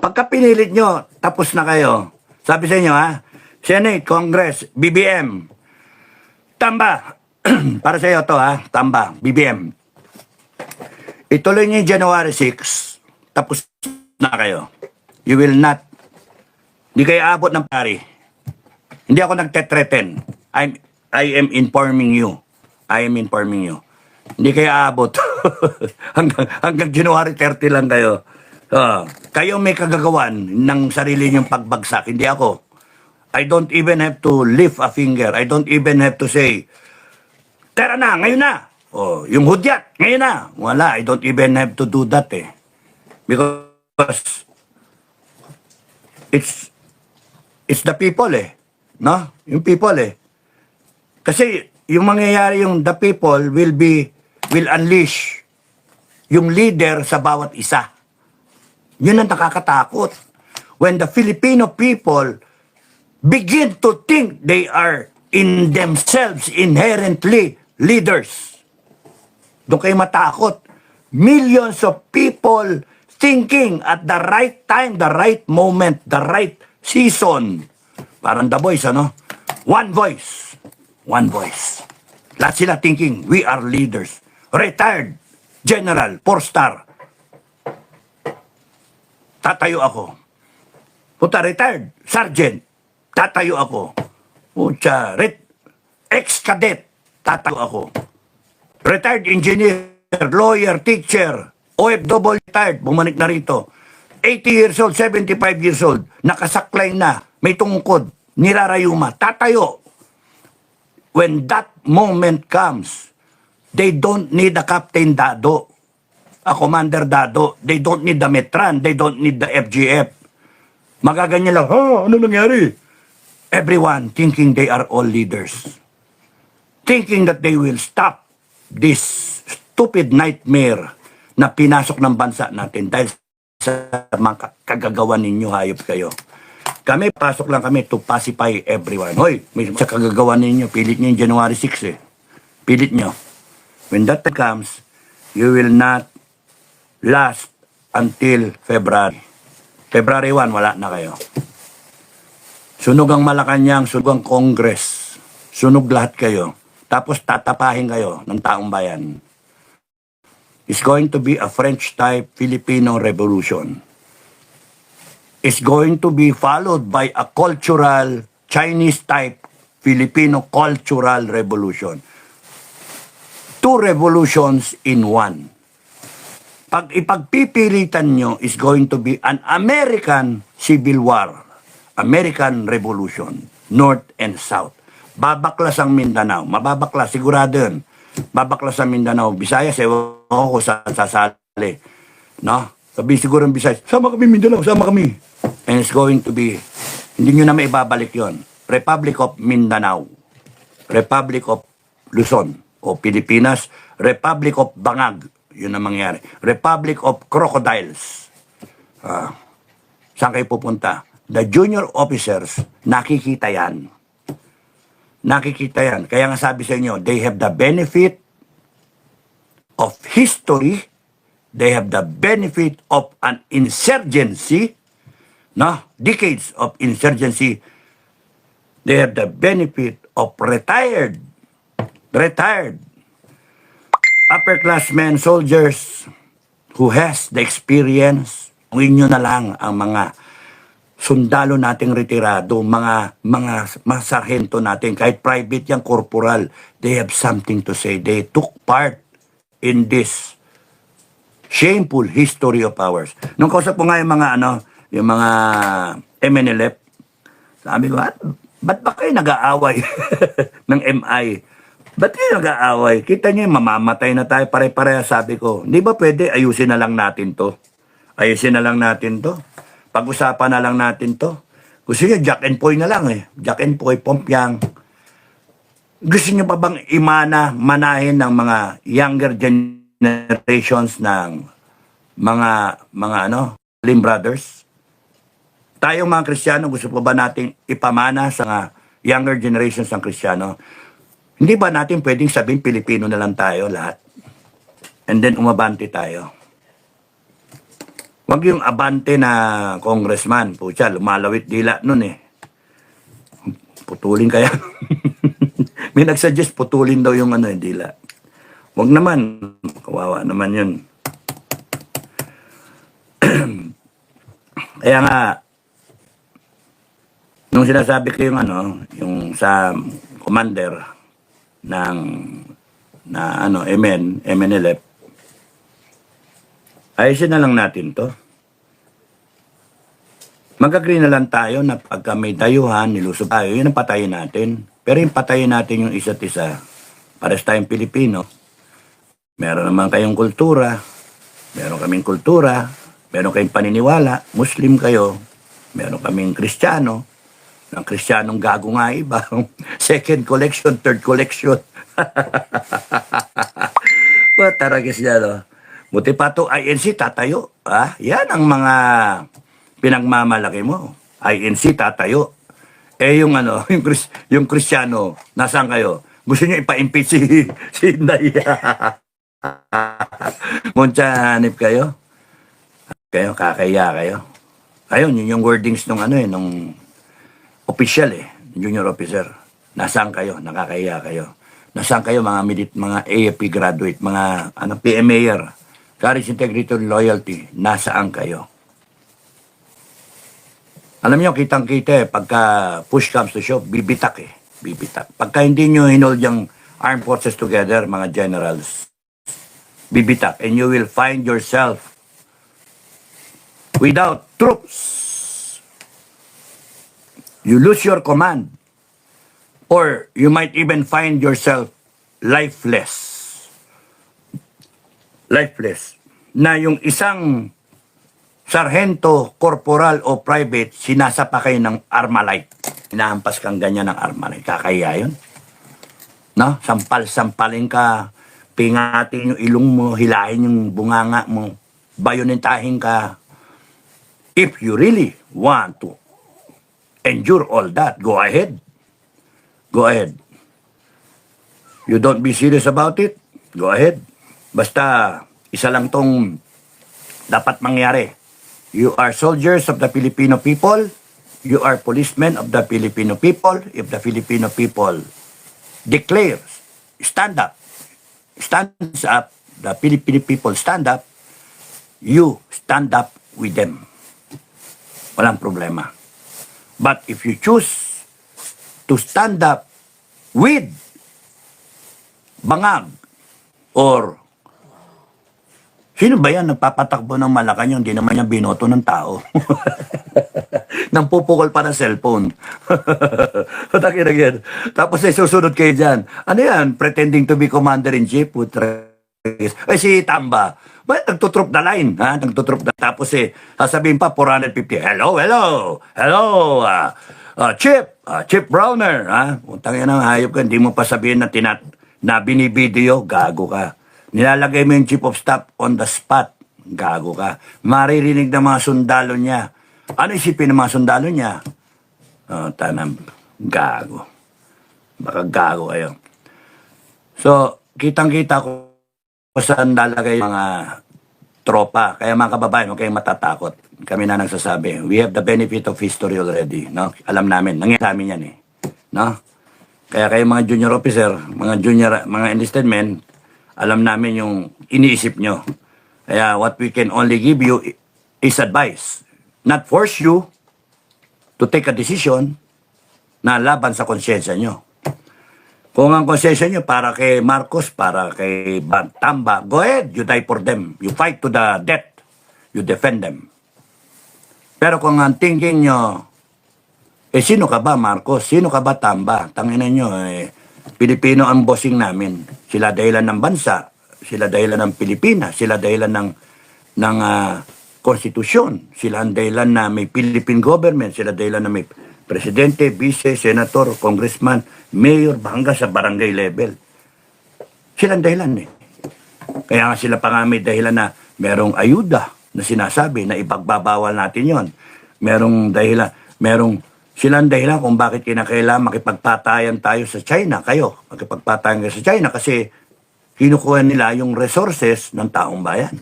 Pagka pinilit nyo, tapos na kayo. Sabi sa inyo, ha? Senate, Congress, BBM. Tamba. Para sa iyo to, ha? Tamba, BBM. Ituloy niyo yung January 6, tapos na kayo. You will not. Hindi kayo abot ng pari. Hindi ako nagtetreten. I am informing you. I am informing you. Hindi kayo abot. hanggang January 30 lang kayo. Kayo may kagagawan ng sarili niyong pagbagsak. Hindi ako. I don't even have to lift a finger. I don't even have to say, tara na, ngayon na. Yung hudyat, ngayon na. Wala, I don't even have to do that eh. Because it's the people eh. No? Yung people eh. Kasi yung mangyayari yung the people will unleash yung leader sa bawat isa. Yun ang nakakatakot. When the Filipino people begin to think they are in themselves inherently leaders. Doon kayo matakot. Millions of people thinking at the right time, the right moment, the right season. Parang The Voice, ano? One voice. One voice. Lahat sila thinking, we are leaders. Retired general, 4-star. Tatayo ako. Puta, retired sergeant. Tatayo ako. Puta, ex-cadet. Tatayo ako. Retired engineer, lawyer, teacher, OFW retired, bumalik na rito. 80 years old, 75 years old, nakasaklay na, may tungkod, nirarayuma, tatayo. When that moment comes, they don't need a Captain Dado, a Commander Dado. They don't need the Metran, they don't need the FGF. Magaganyan lang, ano nangyari? Everyone thinking they are all leaders. Thinking that they will stop this stupid nightmare na pinasok ng bansa natin dahil sa mga kagagawan ninyo, hayop kayo. Kami, pasok lang kami to pacify everyone. Hoy, may sa kagagawan ninyo, pilit nyo yung January 6 eh. Pilit nyo. When that comes, you will not last until February. February 1, wala na kayo. Sunog ang Malacanang, sunog ang Congress. Sunog lahat kayo. Tapos tatapahin kayo ng taong bayan. It's going to be a French-type Filipino revolution. It's going to be followed by a cultural Chinese-type Filipino cultural revolution. Two revolutions in one. Pag ipagpipilitan nyo is going to be an American Civil War. American Revolution. North and South. Babaklas ang Mindanao. Mababaklas, sigurado yun. Babaklas ang Mindanao. Visayas, ewan ko sa sasali. No? Sabi siguro ng Visayas, sama kami Mindanao, sama kami. And it's going to be, hindi nyo na maibabalik yon. Republic of Mindanao. Republic of Luzon o Pilipinas. Republic of Bangag. Yun ang mangyari. Republic of Crocodiles. Saan kayo pupunta? The junior officers, nakikita yan. Nakikita yan. Kaya nga sabi sa inyo, they have the benefit of history, they have the benefit of an insurgency, no? Decades of insurgency, they have the benefit of retired upperclassmen, soldiers who has the experience. Huwag nyo na lang ang mga sundalo nating retirado, mga sarhento natin, kahit private yan, corporal, they have something to say. They took part in this shameful history of ours. Nung kausap ko nga yung mga yung mga MNLF, sabi ko, ba't ba kayo nag-aaway ng MI? Ba't kayo nag-aaway? Kita niyo, mamamatay na tayo pare-pareha. Sabi ko, hindi ba pwede ayusin na lang natin to? Ayusin na lang natin to. Pag-usapan na lang natin to. Gusto niya, Jack and Poy na lang eh. Jack and Poy, Pompiang. Gusto niyo pa bang manahin ng mga younger generations ng mga Lim Brothers? Tayong mga Kristiyano, gusto pa ba nating ipamana sa younger generations ng Kristiyano? Hindi ba natin pwedeng sabihin Pilipino na lang tayo lahat? And then umabante tayo. Wag yung abante na congressman. Pucha, lumalawit dila nun eh. Putulin kaya. May nagsuggest putulin daw yung ano, dila. Wag naman. Kawawa naman yun. Kaya nga, nung sinasabi ko yung ano, yung sa commander ng na ano, MNLF, ayusin na lang natin to. Mag-agree na lang tayo na pagka may dayuhan, nilusob tayo, yun ang patayin natin. Pero yung patayin natin yung isa't isa, pares tayong Pilipino, meron naman kayong kultura, meron kaming kultura, meron kayong paniniwala, Muslim kayo, meron kaming Kristiyano, ng Kristiyanong gago nga iba, second collection, third collection. Taragis niya, no? Buti pa to INC tatayo. Yan ang mga pinagmamalaki mo. INC tatayo. Eh yung ano, yung Kristiyano, nasaan kayo? Gusto niyo ipa-impeach si Inday. Muncha hanip kayo? Kayo, kakaya kayo. Ayun, yun yung wordings nung ano nung official junior officer. Nasaan kayo? Nakakaya kayo. Nasaan kayo mga AFP graduate, mga PMAer, courage, integrity, loyalty, nasaan kayo? Alam niyo, kitang-kita pagka push comes to shove, bibitak bibitak. Pagka hindi nyo hinold yung armed forces together, mga generals, bibitak, and you will find yourself without troops. You lose your command, or you might even find yourself lifeless. Lifeless. Na yung isang sarhento, corporal o private, sinasapa kayo ng Armalite. Hinahampas kang ganyan ng Armalite. Kakaya yun. No? Sampal-sampalin ka, pingatin yung ilong mo, hilahin yung bunganga mo, bayonetahin ka. If you really want to endure all that, go ahead. Go ahead. You don't be serious about it, go ahead. Basta, isa lang tong dapat mangyari. You are soldiers of the Filipino people. You are policemen of the Filipino people. If the Filipino people declares, stand up, stands up, the Filipino people stand up, you stand up with them. Walang problema. But if you choose to stand up with bangag or sino ba yan nagpapatakbo ng Malacanang, hindi naman niya binoto ng tao. Nang pupukol pa ng cellphone. Tapos ay susunod kayo dyan. Ano yan? Pretending to be commander-in-chief. Ay si Tamba. Ba't nagtutrop na line? Nagtutrop na. Tapos sasabihin pa 450. Hello. Chief Browner. Untang yan ang hayop ka. Hindi mo pa sabihin na binivideo. Gago ka. Nilalagay mo yung chief of staff on the spot. Gago ka. Maririnig ng mga sundalo niya. Ano isipin ng mga sundalo niya? Tanam. Gago. Baka gago kayo. So, kitang-kita ko saan lalagay mga tropa. Kaya mga kababayan, huwag kayong matatakot. Kami na nagsasabi. We have the benefit of history already. No? Alam namin. Nangyari sa amin yan No? Kaya kayo mga junior officer, mga enlisted men, alam namin yung iniisip nyo. Kaya what we can only give you is advice. Not force you to take a decision na laban sa konsyensya nyo. Kung ang konsyensya nyo para kay Marcos, para kay Tamba, go ahead, you die for them. You fight to the death. You defend them. Pero kung ang thinking nyo, sino ka ba Marcos? Sino ka ba Tamba? Tanginan nyo, Pilipino ang bossing namin. Sila dahilan ng bansa, sila dahilan ng Pilipinas, sila dahilan ng konstitusyon, sila ang dahilan na may Philippine government, sila dahilan na may presidente, vice, senator, congressman, mayor, hanggang sa barangay level. Sila ang dahilan Kaya nga sila pa nga may dahilan na merong ayuda na sinasabi na ipagbabawal natin yon. Silang dahilan kung bakit kinakailangan makipagpatayan tayo sa China. Makipagpatayan kayo sa China kasi kinukuha nila yung resources ng taong bayan.